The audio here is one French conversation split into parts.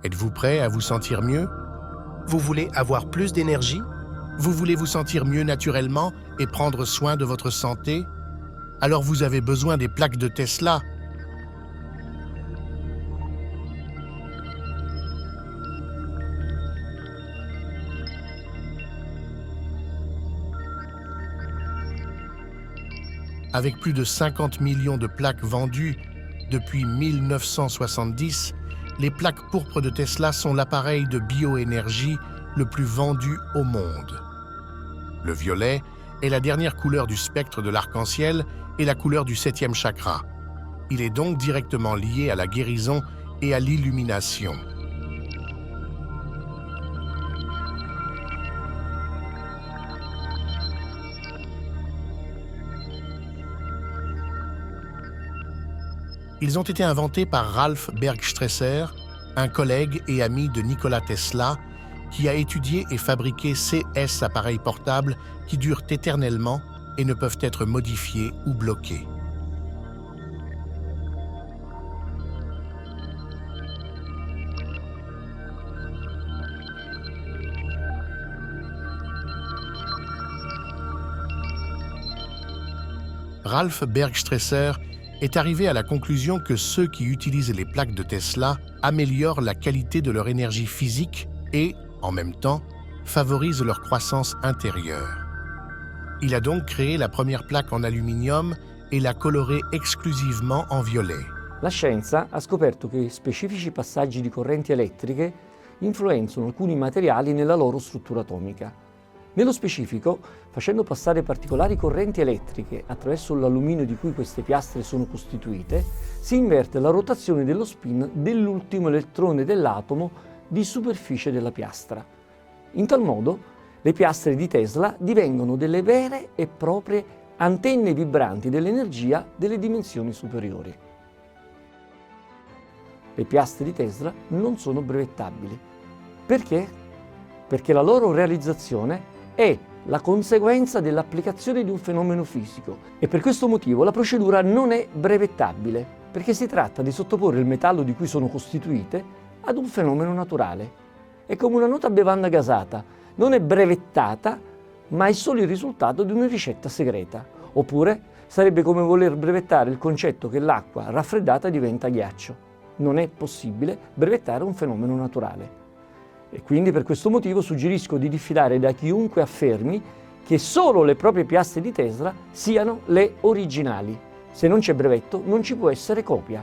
Êtes-vous prêt à vous sentir mieux? Vous voulez avoir plus d'énergie? Vous voulez vous sentir mieux naturellement et prendre soin de votre santé? Alors vous avez besoin des plaques de Tesla. Avec plus de 50 millions de plaques vendues depuis 1970, les plaques pourpres de Tesla sont l'appareil de bioénergie le plus vendu au monde. Le violet est la dernière couleur du spectre de l'arc-en-ciel et la couleur du 7e chakra. Il est donc directement lié à la guérison et à l'illumination. Ils ont été inventés par Ralph Bergstresser, un collègue et ami de Nikola Tesla, qui a étudié et fabriqué ces appareils portables qui durent éternellement et ne peuvent être modifiés ou bloqués. Ralph Bergstresser est arrivé à la conclusion que ceux qui utilisent les plaques de Tesla améliorent la qualité de leur énergie physique et, en même temps, favorisent leur croissance intérieure. Il a donc créé la première plaque en aluminium et l'a colorée exclusivement en violet. La scienza ha scoperto che specifici passaggi di correnti elettriche influenzano alcuni materiali nella loro struttura atomica. Nello specifico, facendo passare particolari correnti elettriche attraverso l'alluminio di cui queste piastre sono costituite, si inverte la rotazione dello spin dell'ultimo elettrone dell'atomo di superficie della piastra. In tal modo, le piastre di Tesla divengono delle vere e proprie antenne vibranti dell'energia delle dimensioni superiori. Le piastre di Tesla non sono brevettabili. Perché? Perché la loro realizzazione è la conseguenza dell'applicazione di un fenomeno fisico e per questo motivo la procedura non è brevettabile, perché si tratta di sottoporre il metallo di cui sono costituite ad un fenomeno naturale. È come una nota bevanda gasata, non è brevettata, ma è solo il risultato di una ricetta segreta. Oppure sarebbe come voler brevettare il concetto che l'acqua raffreddata diventa ghiaccio. Non è possibile brevettare un fenomeno naturale. E quindi per questo motivo suggerisco di diffidare da chiunque affermi che solo le proprie piastre di Tesla siano le originali. Se non c'è brevetto non ci può essere copia.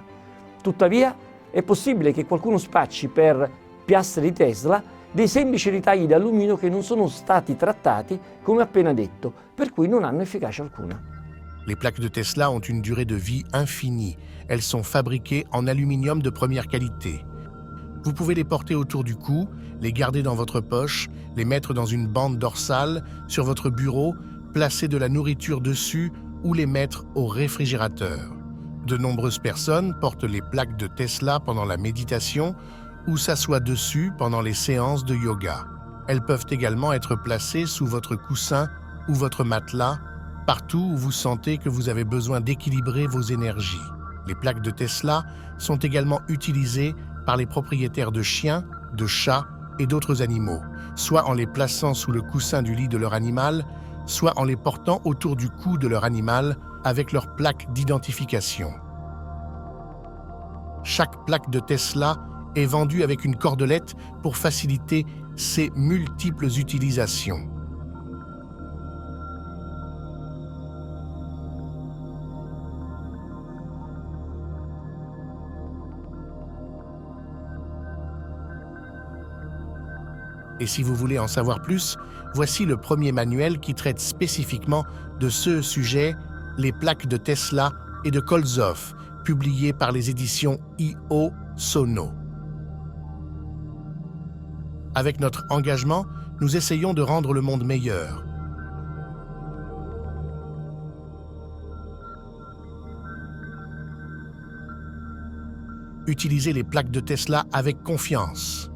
Tuttavia è possibile che qualcuno spacci per piastre di Tesla dei semplici ritagli di alluminio che non sono stati trattati come appena detto, per cui non hanno efficacia alcuna. Les plaques de Tesla ont une durée de vie infinie. Elles sont fabriquées en aluminium de première qualité. Vous pouvez les porter autour du cou, les garder dans votre poche, les mettre dans une bande dorsale, sur votre bureau, placer de la nourriture dessus ou les mettre au réfrigérateur. De nombreuses personnes portent les plaques de Tesla pendant la méditation ou s'assoient dessus pendant les séances de yoga. Elles peuvent également être placées sous votre coussin ou votre matelas, partout où vous sentez que vous avez besoin d'équilibrer vos énergies. Les plaques de Tesla sont également utilisées par les propriétaires de chiens, de chats et d'autres animaux, soit en les plaçant sous le coussin du lit de leur animal, soit en les portant autour du cou de leur animal avec leur plaque d'identification. Chaque plaque de Tesla est vendue avec une cordelette pour faciliter ses multiples utilisations. Et si vous voulez en savoir plus, voici le premier manuel qui traite spécifiquement de ce sujet, les plaques de Tesla et de Kolzov, publié par les éditions I.O. Sono. Avec notre engagement, nous essayons de rendre le monde meilleur. Utilisez les plaques de Tesla avec confiance.